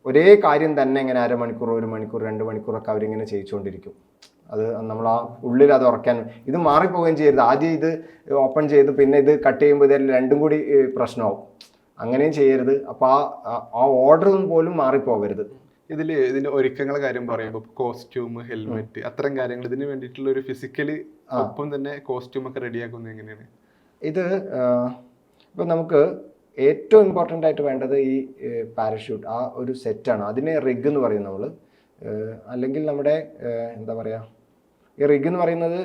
ഒരേ കാര്യം തന്നെ ഇങ്ങനെ 1/2 മണിക്കൂർ, 1 മണിക്കൂർ, 2 മണിക്കൂറൊക്കെ അവരിങ്ങനെ ചെയ്യിച്ചുകൊണ്ടിരിക്കും. അത് നമ്മൾ ആ ഉള്ളിൽ അത് ഉറക്കാൻ, ഇത് മാറിപ്പോവുകയും ചെയ്യരുത്. ആദ്യം ഇത് ഓപ്പൺ ചെയ്ത് പിന്നെ ഇത് കട്ട് ചെയ്യുമ്പോൾ ഇത് രണ്ടും കൂടി പ്രശ്നമാവും. അങ്ങനെയും ചെയ്യരുത്. അപ്പോൾ ആ ഓർഡർ പോലും മാറിപ്പോകരുത്. ഇതിന്റെ ഒരുക്കങ്ങളുടെ കാര്യം പറയുമ്പോൾ കോസ്റ്റ്യൂം, ഹെൽമെറ്റ്, അത്തരം കാര്യങ്ങൾ ഇതിന് വേണ്ടിയിട്ടുള്ള ഒരു ഫിസിക്കലി ഒപ്പം തന്നെ കോസ്റ്റ്യൂം ഒക്കെ റെഡിയാക്കുന്നത് എങ്ങനെയാണ്? ഇത് ഇപ്പം നമുക്ക് ഏറ്റവും ഇമ്പോർട്ടൻ്റ് ആയിട്ട് വേണ്ടത് ഈ പാരഷൂട്ട്, ആ ഒരു സെറ്റാണ്. അതിനെ റിഗ് എന്ന് പറയും നമ്മൾ. അല്ലെങ്കിൽ നമ്മുടെ എന്താ പറയുക, ഈ റിഗ് എന്ന് പറയുന്നത്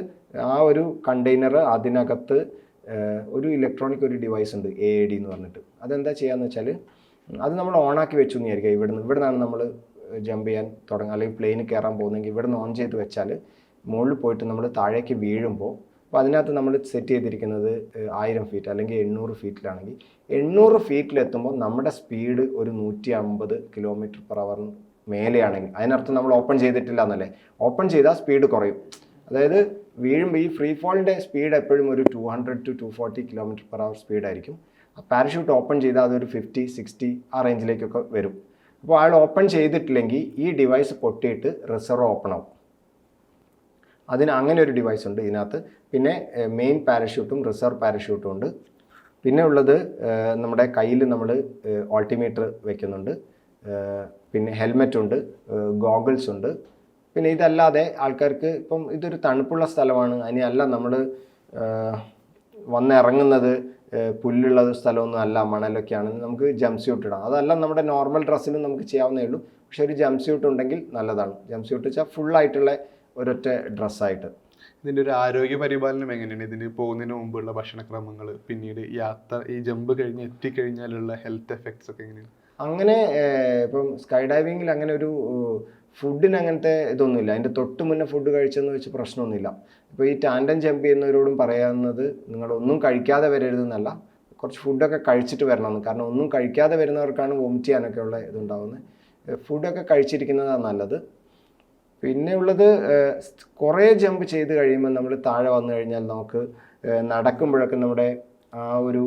ആ ഒരു കണ്ടെയ്നർ, അതിനകത്ത് ഒരു ഇലക്ട്രോണിക് ഒരു ഡിവൈസ് ഉണ്ട്, AAD എന്ന് പറഞ്ഞിട്ട്. അതെന്താ ചെയ്യാന്ന് വെച്ചാൽ, അത് നമ്മൾ ഓണാക്കി വെച്ചു എന്ന് വിചാരിക്കുക. ഇവിടുന്നാണ് നമ്മൾ ജമ്പ് ചെയ്യാൻ തുടങ്ങുക, അല്ലെങ്കിൽ പ്ലെയിന് കയറാൻ പോകുന്നെങ്കിൽ ഇവിടുന്ന് ഓൺ ചെയ്ത് വെച്ചാൽ മുകളിൽ പോയിട്ട് നമ്മൾ താഴേക്ക് വീഴുമ്പോൾ, അപ്പോൾ അതിനകത്ത് നമ്മൾ സെറ്റ് ചെയ്തിരിക്കുന്നത് 1000 ഫീറ്റ് അല്ലെങ്കിൽ 800 ഫീറ്റിലാണെങ്കിൽ 800 ഫീറ്റിലെത്തുമ്പോൾ നമ്മുടെ സ്പീഡ് ഒരു 150 km/h മേലെയാണെങ്കിൽ അതിനർത്ഥം നമ്മൾ ഓപ്പൺ ചെയ്തിട്ടില്ല എന്നല്ലേ. ഓപ്പൺ ചെയ്താൽ സ്പീഡ് കുറയും. അതായത് വീഴുമ്പോൾ ഈ ഫ്രീ ഫോളിൻ്റെ സ്പീഡ് എപ്പോഴും ഒരു 200 to 240 km/h സ്പീഡായിരിക്കും. പാരഷൂട്ട് ഓപ്പൺ ചെയ്താൽ അതൊരു 50-60 ആ റേഞ്ചിലേക്കൊക്കെ വരും. അപ്പോൾ ആൾ ഓപ്പൺ ചെയ്തിട്ടില്ലെങ്കിൽ ഈ ഡിവൈസ് പൊട്ടിയിട്ട് റിസർവ് ഓപ്പൺ ആവും. അതിന് അങ്ങനെ ഒരു ഡിവൈസ് ഉണ്ട് ഇതിനകത്ത്. പിന്നെ മെയിൻ പാരഷൂട്ടും റിസർവ് പാരഷൂട്ടും ഉണ്ട്. പിന്നെ ഉള്ളത് നമ്മുടെ കയ്യിൽ നമ്മൾ ഓൾട്ടിമീറ്റർ വെക്കുന്നുണ്ട്. പിന്നെ ഹെൽമെറ്റ് ഉണ്ട്, ഗോഗിൾസ് ഉണ്ട്. പിന്നെ ഇതല്ലാതെ ആൾക്കാർക്ക് ഇപ്പം ഇതൊരു തണുപ്പുള്ള സ്ഥലമാണ്, അതിനല്ല നമ്മൾ വന്നിറങ്ങുന്നത് പുല്ലുള്ള സ്ഥലമൊന്നും അല്ല, മണലൊക്കെയാണ്, നമുക്ക് ജംപ് സ്യൂട്ട് ഇടാം. അതല്ല നമ്മുടെ നോർമൽ ഡ്രസ്സിലും നമുക്ക് ചെയ്യാവുന്നേ ഉള്ളൂ. പക്ഷെ ഒരു ജംപ് സ്യൂട്ട് ഉണ്ടെങ്കിൽ നല്ലതാണ്. ജംപ് സ്യൂട്ട് വെച്ചാൽ ഫുള്ളായിട്ടുള്ള ഒരൊറ്റ ഡ്രസ്സായിട്ട്. ഇതിൻ്റെ ഒരു ആരോഗ്യ പരിപാലനം എങ്ങനെയാണ്? ഇതിന് പോകുന്നതിന് മുമ്പുള്ള ഭക്ഷണക്രമങ്ങൾ, പിന്നീട് യാത്ര, ഈ ജമ്പ് കഴിഞ്ഞ് എത്തിക്കഴിഞ്ഞാലുള്ള ഹെൽത്ത് എഫക്ട്സ് ഒക്കെ എങ്ങനെയാണ്? അങ്ങനെ ഇപ്പം സ്കൈ ഡൈവിങ്ങിൽ അങ്ങനെ ഒരു ഫുഡിന് അങ്ങനത്തെ ഇതൊന്നുമില്ല. അതിൻ്റെ തൊട്ട് മുന്നേ ഫുഡ് കഴിച്ചെന്ന് വെച്ച് പ്രശ്നമൊന്നുമില്ല. ഇപ്പോൾ ഈ ടാൻഡൻ ജമ്പ് ചെയ്യുന്നവരോടും പറയാവുന്നത്, നിങ്ങളൊന്നും കഴിക്കാതെ വരരുതെന്നല്ല, കുറച്ച് ഫുഡൊക്കെ കഴിച്ചിട്ട് വരണമെന്ന്. കാരണം ഒന്നും കഴിക്കാതെ വരുന്നവർക്കാണ് വോമിറ്റ് ചെയ്യാനൊക്കെ ഉള്ള ഇതുണ്ടാവുന്നത്. ഫുഡൊക്കെ കഴിച്ചിരിക്കുന്നതാണ് നല്ലത്. പിന്നെ ഉള്ളത്, കുറേ ജമ്പ് ചെയ്ത് കഴിയുമ്പോൾ നമ്മൾ താഴെ വന്നു കഴിഞ്ഞാൽ നമുക്ക് നടക്കുമ്പോഴൊക്കെ നമ്മുടെ ആ ഒരു,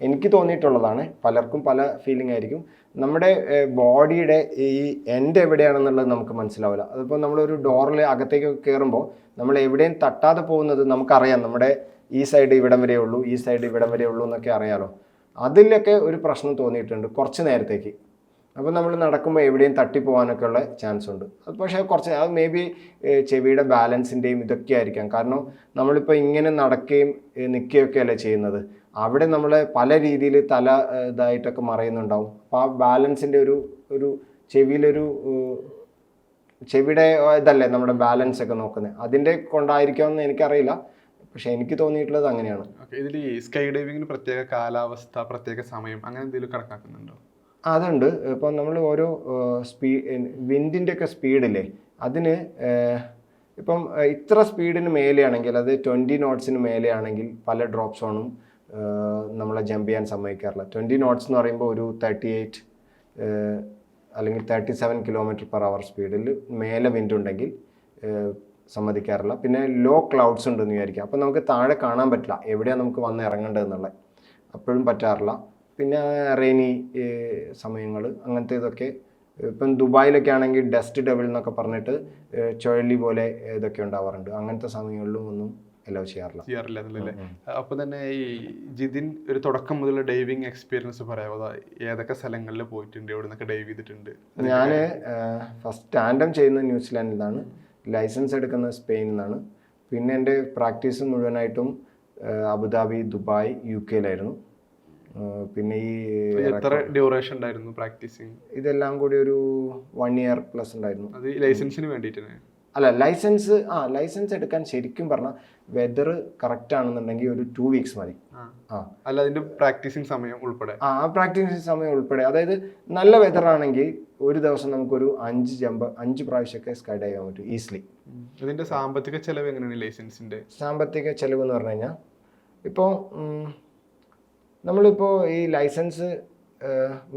എനിക്ക് തോന്നിയിട്ടുള്ളതാണ്, പലർക്കും പല ഫീലിംഗ് ആയിരിക്കും, നമ്മുടെ ബോഡിയുടെ ഈ എൻഡ് എവിടെയാണെന്നുള്ളത് നമുക്ക് മനസ്സിലാവില്ല. അതിപ്പോൾ നമ്മളൊരു ഡോറിൽ അകത്തേക്ക് കയറുമ്പോൾ നമ്മൾ എവിടെയും തട്ടാതെ പോകുന്നത് നമുക്കറിയാം. നമ്മുടെ ഈ സൈഡ് ഇവിടം വരെ ഉള്ളൂ, ഈ സൈഡ് ഇവിടം വരെ ഉള്ളൂ എന്നൊക്കെ അറിയാലോ. അതിലൊക്കെ ഒരു പ്രശ്നം തോന്നിയിട്ടുണ്ട് കുറച്ച് നേരത്തേക്ക്. അപ്പോൾ നമ്മൾ നടക്കുമ്പോൾ എവിടെയും തട്ടിപ്പോകാനൊക്കെ ഉള്ള ചാൻസ് ഉണ്ട്. അത് പക്ഷേ അത് മേ ബി ചെവിയുടെ ബാലൻസിൻ്റെയും ഇതൊക്കെ ആയിരിക്കാം. കാരണം നമ്മളിപ്പോൾ ഇങ്ങനെ നടക്കുകയും നിൽക്കുകയൊക്കെ അല്ലേ ചെയ്യുന്നത്. അവിടെ നമ്മൾ പല രീതിയിൽ തല ഇതായിട്ടൊക്കെ മറയുന്നുണ്ടാവും. അപ്പോൾ ആ ബാലൻസിൻ്റെ ഒരു ചെവിയുടെ ഇതല്ലേ നമ്മുടെ ബാലൻസ് ഒക്കെ നോക്കുന്നത്, അതിൻ്റെ കൊണ്ടായിരിക്കുമെന്ന് എനിക്കറിയില്ല. പക്ഷെ എനിക്ക് തോന്നിയിട്ടുള്ളത് അങ്ങനെയാണ്. ഇതിൽ ഈ സ്കൈ ഡൈവിങ്ങിന് പ്രത്യേക കാലാവസ്ഥ, പ്രത്യേക സമയം, അങ്ങനെ എന്തെങ്കിലും കണക്കാക്കുന്നുണ്ടോ? അതുണ്ട്. ഇപ്പം നമ്മൾ ഓരോ വിൻഡിൻ്റെ ഒക്കെ സ്പീഡില്ലേ, അതിന് ഇപ്പം ഇത്ര സ്പീഡിന് മേലെയാണെങ്കിൽ, അത് 20 knots മേലെയാണെങ്കിൽ പല ഡ്രോപ്പ് സോണും നമ്മളെ ജമ്പ് ചെയ്യാൻ സമ്മതിക്കാറില്ല. 20 knots എന്ന് പറയുമ്പോൾ ഒരു 38 അല്ലെങ്കിൽ 37 km/h സ്പീഡിൽ മേലെ വിൻഡ് ഉണ്ടെങ്കിൽ സമ്മതിക്കാറില്ല. പിന്നെ ലോ ക്ലൗഡ്സ് ഉണ്ടെന്ന് വിചാരിക്കാം, അപ്പോൾ നമുക്ക് താഴെ കാണാൻ പറ്റില്ല എവിടെയാണ് നമുക്ക് വന്ന് ഇറങ്ങേണ്ടതെന്നുള്ളത്, അപ്പോഴും പറ്റാറില്ല. പിന്നെ റെയിനി സമയങ്ങൾ അങ്ങനത്തെ ഇതൊക്കെ, ഇപ്പം ദുബായിലൊക്കെ ആണെങ്കിൽ ഡസ്റ്റ് ഡെവിൾ എന്നൊക്കെ പറഞ്ഞിട്ട് ചുഴലി പോലെ ഇതൊക്കെ ഉണ്ടാവാറുണ്ട്. അങ്ങനത്തെ സമയങ്ങളിലും ഒന്നും അലോ ചെയ്യാറില്ല എന്നല്ലേ. അപ്പൊ തന്നെ ഈ ജിതിൻ ഒരു തുടക്കം മുതൽ ഡൈവിങ് എക്സ്പീരിയൻസ് പറയാമോ? ഏതൊക്കെ സ്ഥലങ്ങളിൽ പോയിട്ടുണ്ട്, എവിടെ നിന്നൊക്കെ ഡൈവ് ചെയ്തിട്ടുണ്ട്? ഞാൻ ഫസ്റ്റ് ടാൻഡം ചെയ്യുന്നത് ന്യൂസിലാൻഡിൽ നിന്നാണ്, ലൈസൻസ് എടുക്കുന്നത് സ്പെയിനിൽ നിന്നാണ്. പിന്നെ എൻ്റെ പ്രാക്ടീസ് മുഴുവനായിട്ടും അബുദാബി, ദുബായ്, UK-യിലായിരുന്നു. പിന്നെ ഈ എത്ര ഡ്യൂറേഷൻ ഉണ്ടായിരുന്നു പ്രാക്ടീസിങ്? ഇതെല്ലാം കൂടി ഒരു 1 year പ്ലസ് ഉണ്ടായിരുന്നു. അത് ലൈസൻസിന് വേണ്ടിയിട്ട്? അല്ല, ലൈസൻസ് എടുക്കാൻ ശരിക്കും പറഞ്ഞാൽ വെതർ കറക്റ്റ് ആണെന്നുണ്ടെങ്കിൽ ഒരു 2 weeks മതി. അല്ല, അതിന്റെ പ്രാക്ടീസിങ് സമയം ഉൾപ്പെടെ? ആ പ്രാക്ടീസിങ് സമയം ഉൾപ്പെടെ. അതായത് നല്ല വെതർ ആണെങ്കിൽ ഒരു ദിവസം നമുക്കൊരു 5 പ്രാവശ്യമൊക്കെ സ്കൈ ഡൈവ് ചെയ്യാൻ പറ്റും ഈസിലി. ഇതിന്റെ സാമ്പത്തിക ചെലവ് എങ്ങനെയാണ് ലൈസൻസിന്റെ? സാമ്പത്തിക ചെലവ് എന്ന് പറഞ്ഞു കഴിഞ്ഞാൽ ഇപ്പോൾ നമ്മളിപ്പോൾ ഈ ലൈസൻസ്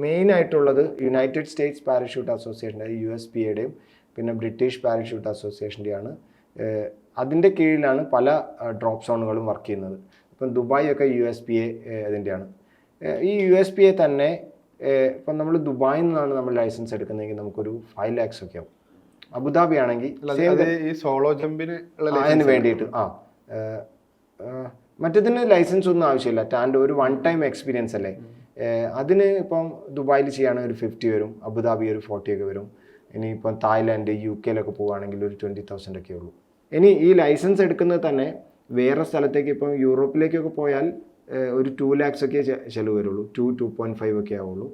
മെയിനായിട്ടുള്ളത് യുണൈറ്റഡ് സ്റ്റേറ്റ്സ് പാരഷൂട്ട് അസോസിയേഷൻ്റെ USPAയുടെയും പിന്നെ ബ്രിട്ടീഷ് പാരഷൂട്ട് അസോസിയേഷൻ്റെയാണ്. അതിൻ്റെ കീഴിലാണ് പല ഡ്രോപ്പ് സോണുകളും വർക്ക് ചെയ്യുന്നത്. ഇപ്പം ദുബായ് ഒക്കെ USPA അതിൻ്റെയാണ്. ഈ USPA തന്നെ ഇപ്പം നമ്മൾ ദുബായിൽ നിന്നാണ് നമ്മൾ ലൈസൻസ് എടുക്കുന്നതെങ്കിൽ നമുക്കൊരു 5 lakhs ഒക്കെ ആവും. അബുദാബി ആണെങ്കിൽ ഈ സോളോ ജമ്പിന് അതിന് വേണ്ടിയിട്ട് മറ്റേതിന് ലൈസൻസ് ഒന്നും ആവശ്യമില്ല. ടാൻഡ് ഒരു 1 time എക്സ്പീരിയൻസ് അല്ലേ. അതിന് ഇപ്പം ദുബായിൽ ചെയ്യുകയാണെങ്കിൽ ഒരു 50 വരും, അബുദാബി ഒരു 40 ഒക്കെ വരും. ഇനിയിപ്പം തായ്ലാൻഡ്, UK-യിലൊക്കെ പോവുകയാണെങ്കിൽ ഒരു 20,000 ഒക്കെ ഉള്ളൂ. ഇനി ഈ ലൈസൻസ് എടുക്കുന്നത് തന്നെ വേറെ സ്ഥലത്തേക്ക്, ഇപ്പം യൂറോപ്പിലേക്കൊക്കെ പോയാൽ ഒരു 2 lakhs ഒക്കെ ചിലവ് വരുള്ളൂ. 2.5 ഒക്കെ ആവുള്ളൂ.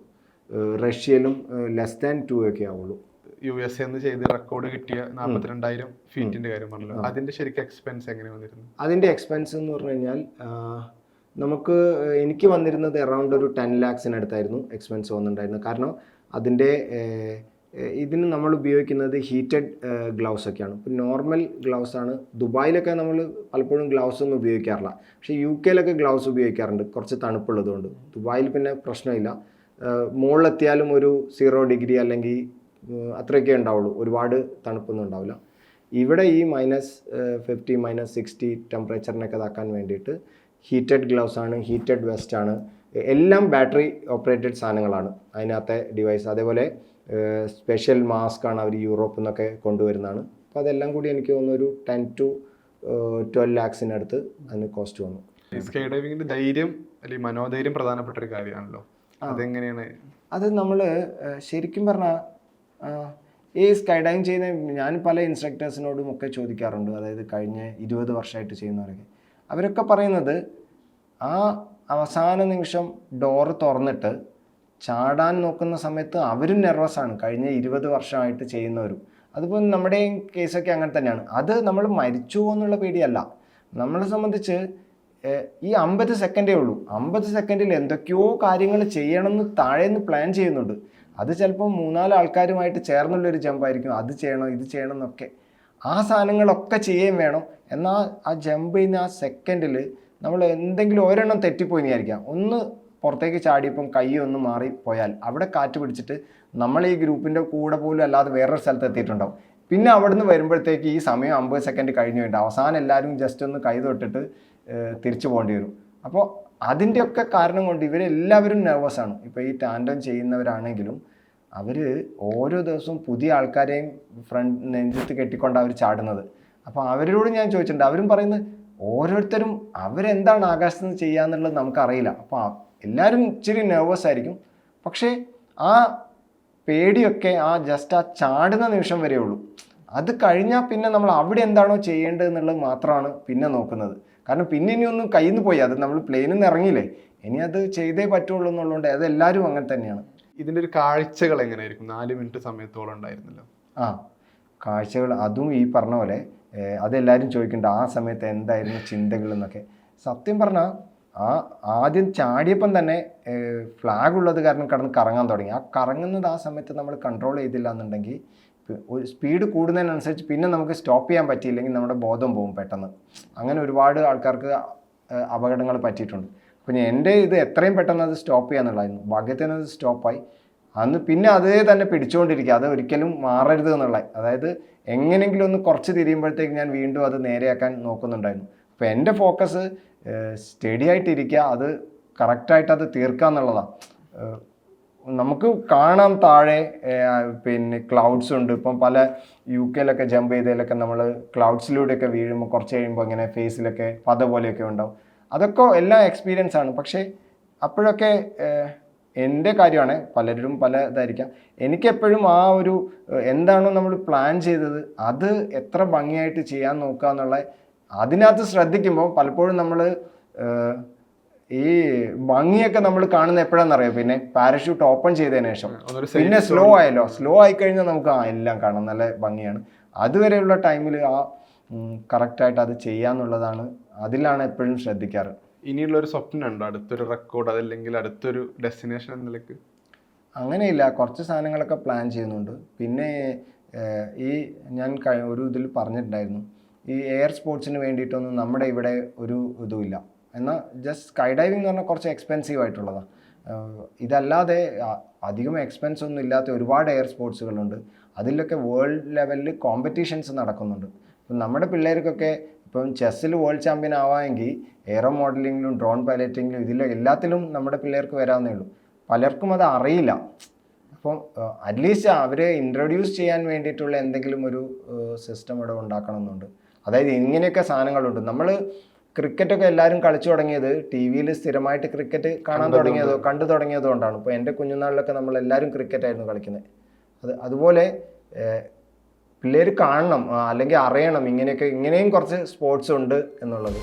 റഷ്യയിലും ലെസ് ദാൻ 2 ഒക്കെ ആവുള്ളൂ. USA ചെയ്ത് റെക്കോർഡ് കിട്ടിയ 42,000 ഫീറ്റിന്റെ കാര്യം പറഞ്ഞല്ലോ, അതിന്റെ ശരിക്കും എക്സ്പെൻസ് എങ്ങനെ വന്നിരുന്നു? അതിന്റെ എക്സ്പെൻസ് എന്ന് പറഞ്ഞു കഴിഞ്ഞാൽ എനിക്ക് വന്നിരുന്നത് അറൗണ്ട് ഒരു 10 lakhs-നടുത്തായിരുന്നു എക്സ്പെൻസ് വന്നിട്ടുണ്ടായിരുന്നത്. കാരണം അതിൻ്റെ ഇതിന് നമ്മൾ ഉപയോഗിക്കുന്നത് ഹീറ്റഡ് ഗ്ലൗസ് ഒക്കെയാണ്. ഇപ്പോൾ നോർമൽ ഗ്ലൗസ് ആണ്. ദുബായിലൊക്കെ നമ്മൾ പലപ്പോഴും ഗ്ലൗസ് ഒന്നും ഉപയോഗിക്കാറില്ല, പക്ഷേ UK-യിലൊക്കെ ഗ്ലൗസ് ഉപയോഗിക്കാറുണ്ട്, കുറച്ച് തണുപ്പുള്ളതുകൊണ്ട്. ദുബായിൽ പിന്നെ പ്രശ്നമില്ല. മുകളിലെത്തിയാലും ഒരു 0 degree അല്ലെങ്കിൽ അത്രയൊക്കെ ഉണ്ടാവുള്ളൂ, ഒരുപാട് തണുപ്പൊന്നും ഉണ്ടാവില്ല. ഇവിടെ ഈ -50 -60 ടെമ്പറേച്ചറിനൊക്കെ ഇതാക്കാൻ വേണ്ടിയിട്ട് ഹീറ്റഡ് ഗ്ലൗസ് ആണ്, ഹീറ്റഡ് വെസ്റ്റ് ആണ്, എല്ലാം ബാറ്ററി ഓപ്പറേറ്റഡ് സാധനങ്ങളാണ് അതിനകത്തെ ഡിവൈസ്. അതേപോലെ സ്പെഷ്യൽ മാസ്ക് ആണ് അവർ യൂറോപ്പിൽ നിന്നൊക്കെ കൊണ്ടുവരുന്നതാണ്. അപ്പോൾ അതെല്ലാം കൂടി എനിക്ക് തോന്നുന്നു ഒരു 10 to 12 lakhs-നടുത്ത് അതിന് കോസ്റ്റ് വന്നു. സ്കൈ ഡൈവിങ്ങിന്റെ ധൈര്യം അല്ലെങ്കിൽ മനോധൈര്യം പ്രധാനപ്പെട്ട ഒരു കാര്യമാണല്ലോ, അതെങ്ങനെയാണ്? അത് നമ്മൾ ശരിക്കും പറഞ്ഞാൽ ഈ സ്കൈ ഡൈവിങ് ചെയ്യുന്ന ഞാൻ പല ഇൻസ്ട്രക്ടേഴ്സിനോടും ഒക്കെ ചോദിക്കാറുണ്ട്, അതായത് കഴിഞ്ഞ 20 വർഷമായിട്ട് ചെയ്യുന്നവരൊക്കെ. അവരൊക്കെ പറയുന്നത് ആ അവസാന നിമിഷം ഡോറ് തുറന്നിട്ട് ചാടാൻ നോക്കുന്ന സമയത്ത് അവരും നെർവസാണ്, കഴിഞ്ഞ 20 വർഷമായിട്ട് ചെയ്യുന്നവരും. അതിപ്പോൾ നമ്മുടെ കേസൊക്കെ അങ്ങനെ തന്നെയാണ്. അത് നമ്മൾ മരിച്ചു എന്നുള്ള പേടിയല്ല. നമ്മളെ സംബന്ധിച്ച് ഈ 50 സെക്കൻഡേ ഉള്ളൂ. 50 സെക്കൻഡിൽ എന്തൊക്കെയോ കാര്യങ്ങൾ ചെയ്യണമെന്ന് താഴേന്ന് പ്ലാൻ ചെയ്യുന്നുണ്ട്. അത് ചിലപ്പോൾ 3-4 ആൾക്കാരുമായിട്ട് ചേർന്നുള്ളൊരു ജമ്പായിരിക്കും. അത് ചെയ്യണം, ഇത് ചെയ്യണം എന്നൊക്കെ, ആ സാധനങ്ങളൊക്കെ ചെയ്യുകയും വേണം. എന്നാൽ ആ ജമ്പ് ചെയ്യുന്ന ആ സെക്കൻഡിൽ നമ്മൾ എന്തെങ്കിലും ഒരെണ്ണം തെറ്റിപ്പോയി വിചാരിക്കാം, ഒന്ന് പുറത്തേക്ക് ചാടിയപ്പം കൈ ഒന്ന് മാറിപ്പോയാൽ അവിടെ കാറ്റ് പിടിച്ചിട്ട് നമ്മൾ ഈ ഗ്രൂപ്പിൻ്റെ കൂടെ പോലും അല്ലാതെ വേറൊരു സ്ഥലത്ത് എത്തിയിട്ടുണ്ടാവും. പിന്നെ അവിടുന്ന് വരുമ്പോഴത്തേക്ക് ഈ സമയം 50 സെക്കൻഡ് കഴിഞ്ഞു വേണ്ട, അവസാനം എല്ലാവരും ജസ്റ്റ് ഒന്ന് കൈ തൊട്ടിട്ട് തിരിച്ചു പോകേണ്ടി വരും. അപ്പോൾ അതിൻ്റെയൊക്കെ കാരണം കൊണ്ട് ഇവരെല്ലാവരും നെർവസാണ്. ഇപ്പോൾ ഈ ടാൻഡം ചെയ്യുന്നവരാണെങ്കിലും അവർ ഓരോ ദിവസവും പുതിയ ആൾക്കാരെയും നെഞ്ചത്ത് കെട്ടിക്കൊണ്ട് അവർ ചാടുന്നത്. അപ്പോൾ അവരോട് ഞാൻ ചോദിച്ചിട്ടുണ്ട്, അവരും പറയുന്നത് ഓരോരുത്തരും അവരെന്താണ് ആകാശത്ത് നിന്ന് ചെയ്യാന്നുള്ളത് നമുക്കറിയില്ല. അപ്പോൾ എല്ലാവരും ഇച്ചിരി നെർവസ് ആയിരിക്കും. പക്ഷേ ആ പേടിയൊക്കെ ജസ്റ്റ് ആ ചാടുന്ന നിമിഷം വരെ ഉള്ളൂ. അത് കഴിഞ്ഞാൽ പിന്നെ നമ്മൾ അവിടെ എന്താണോ ചെയ്യേണ്ടത് എന്നുള്ളത് മാത്രമാണ് പിന്നെ നോക്കുന്നത്. കാരണം പിന്നെ ഇനിയൊന്നും കയ്യിൽ നിന്ന് പോയി, അത് നമ്മൾ പ്ലെയിനിൽ നിന്ന് ഇറങ്ങിയില്ലേ, ഇനി അത് ചെയ്തേ പറ്റുള്ളൂ എന്നുള്ളതുകൊണ്ട് അതെല്ലാവരും അങ്ങനെ തന്നെയാണ്. ഇതിൻ്റെ ഒരു കാഴ്ചകൾ എങ്ങനെയായിരിക്കും? 4 മിനിറ്റ് സമയത്തോളം ഉണ്ടായിരുന്നല്ലോ. കാഴ്ചകൾ അതും ഈ പറഞ്ഞ പോലെ അതെല്ലാവരും ചോദിക്കുന്നുണ്ട് ആ സമയത്ത് എന്തായിരുന്നു ചിന്തകൾ എന്നൊക്കെ. സത്യം പറഞ്ഞാൽ ആദ്യം ചാടിയപ്പം തന്നെ ഫ്ലാഗ് ഉള്ളത് കാരണം കിടന്ന് കറങ്ങാൻ തുടങ്ങി. ആ കറങ്ങുന്നത് ആ സമയത്ത് നമ്മൾ കൺട്രോൾ ചെയ്തില്ല എന്നുണ്ടെങ്കിൽ ഒരു സ്പീഡ് കൂടുന്നതിനനുസരിച്ച് പിന്നെ നമുക്ക് സ്റ്റോപ്പ് ചെയ്യാൻ പറ്റിയില്ലെങ്കിൽ നമ്മുടെ ബോധം പോകും പെട്ടെന്ന്. അങ്ങനെ ഒരുപാട് ആൾക്കാർക്ക് അപകടങ്ങൾ പറ്റിയിട്ടുണ്ട്. അപ്പം എൻ്റെ ഇത് എത്രയും പെട്ടെന്ന് അത് സ്റ്റോപ്പ് ചെയ്യാന്നുള്ളതായിരുന്നു. ഭാഗ്യത്തിന് അത് സ്റ്റോപ്പായി. അന്ന് പിന്നെ അതേ തന്നെ പിടിച്ചുകൊണ്ടിരിക്കുക, അത് ഒരിക്കലും മാറരുത് എന്നുള്ള, അതായത് എങ്ങനെയെങ്കിലും ഒന്ന് കുറച്ച് തിരിയുമ്പോഴത്തേക്ക് ഞാൻ വീണ്ടും അത് നേരെയാക്കാൻ നോക്കുന്നുണ്ടായിരുന്നു. അപ്പോൾ എൻ്റെ ഫോക്കസ് സ്റ്റഡി ആയിട്ടിരിക്കുക, അത് കറക്റ്റായിട്ട് അത് തീർക്കുക എന്നുള്ളതാണ്. നമുക്ക് കാണാം താഴെ പിന്നെ ക്ലൗഡ്സ് ഉണ്ട്. ഇപ്പം പല UK ജമ്പ് ചെയ്തതിലൊക്കെ നമ്മൾ ക്ലൗഡ്സിലൂടെയൊക്കെ വീഴുമ്പോൾ കുറച്ച് കഴിയുമ്പോൾ ഇങ്ങനെ ഫേസിലൊക്കെ പത പോലെയൊക്കെ ഉണ്ടാവും. അതൊക്കെ എല്ലാം എക്സ്പീരിയൻസ് ആണ്. പക്ഷേ അപ്പോഴൊക്കെ എൻ്റെ കാര്യമാണ്, പലരും പല ഇതായിരിക്കാം. എനിക്കെപ്പോഴും ആ ഒരു എന്താണോ നമ്മൾ പ്ലാൻ ചെയ്തത് അത് എത്ര ഭംഗിയായിട്ട് ചെയ്യാൻ നോക്കുക എന്നുള്ള അതിനകത്ത് ശ്രദ്ധിക്കുമ്പോൾ പലപ്പോഴും നമ്മൾ ഈ ഭംഗിയൊക്കെ നമ്മൾ കാണുന്ന എപ്പോഴാണെന്നറിയാം, പിന്നെ പാരഷൂട്ട് ഓപ്പൺ ചെയ്തതിന് ശേഷം. പിന്നെ സ്ലോ ആയിക്കഴിഞ്ഞാൽ നമുക്ക് എല്ലാം കാണാം, നല്ല ഭംഗിയാണ്. അതുവരെയുള്ള ടൈമിൽ ആ കറക്റ്റായിട്ട് അത് ചെയ്യാന്നുള്ളതാണ്, അതിലാണ് എപ്പോഴും ശ്രദ്ധിക്കാറ്. ഇനിയുള്ളൊരു സ്വപ്നം ഉണ്ടോ, അടുത്തൊരു റെക്കോർഡ് അതല്ലെങ്കിൽ അടുത്തൊരു ഡെസ്റ്റിനേഷൻ എന്ന നിലയ്ക്ക്? അങ്ങനെയില്ല, കുറച്ച് സാധനങ്ങളൊക്കെ പ്ലാൻ ചെയ്യുന്നുണ്ട്. പിന്നെ ഈ ഞാൻ ഒരു ഇതിൽ പറഞ്ഞിട്ടുണ്ടായിരുന്നു, ഈ എയർ സ്പോർട്സിന് വേണ്ടിയിട്ടൊന്നും നമ്മുടെ ഇവിടെ ഒരു ഇതുമില്ല. എന്നാൽ ജസ്റ്റ് സ്കൈ ഡൈവിംഗ് എന്ന് പറഞ്ഞാൽ കുറച്ച് എക്സ്പെൻസീവ് ആയിട്ടുള്ളതാണ്. ഇതല്ലാതെ അധികം എക്സ്പെൻസ് ഒന്നും ഇല്ലാത്ത ഒരുപാട് എയർ സ്പോർട്സുകളുണ്ട്. അതിലൊക്കെ വേൾഡ് ലെവലിൽ കോമ്പറ്റീഷൻസ് നടക്കുന്നുണ്ട്. ഇപ്പം നമ്മുടെ പിള്ളേർക്കൊക്കെ ഇപ്പം ചെസ്സിൽ വേൾഡ് ചാമ്പ്യൻ ആവാമെങ്കിൽ എയറോ മോഡലിങ്ങിലും ഡ്രോൺ പൈലറ്റിങ്ങിലും എല്ലാത്തിലും നമ്മുടെ പിള്ളേർക്ക് വരാവുന്നേ ഉള്ളൂ. പലർക്കും അത് അറിയില്ല. അപ്പം അറ്റ്ലീസ്റ്റ് അവരെ ഇൻട്രൊഡ്യൂസ് ചെയ്യാൻ വേണ്ടിയിട്ടുള്ള എന്തെങ്കിലും ഒരു സിസ്റ്റം ഇവിടെ ഉണ്ടാക്കണമെന്നുണ്ട്. അതായത് ഇങ്ങനെയൊക്കെ സാധനങ്ങളുണ്ട്. നമ്മൾ ക്രിക്കറ്റൊക്കെ എല്ലാവരും കളിച്ചു തുടങ്ങിയത് TV-യിൽ സ്ഥിരമായിട്ട് ക്രിക്കറ്റ് കണ്ടു തുടങ്ങിയതുകൊണ്ടാണ്. ഇപ്പോൾ എൻ്റെ കുഞ്ഞുനാളിലൊക്കെ നമ്മൾ എല്ലാവരും ക്രിക്കറ്റായിരുന്നു കളിക്കുന്നത്. അതുപോലെ പിള്ളേർ കാണണം, അല്ലെങ്കിൽ അറിയണം ഇങ്ങനെയും കുറച്ച് സ്പോർട്സ് ഉണ്ട് എന്നുള്ളത്.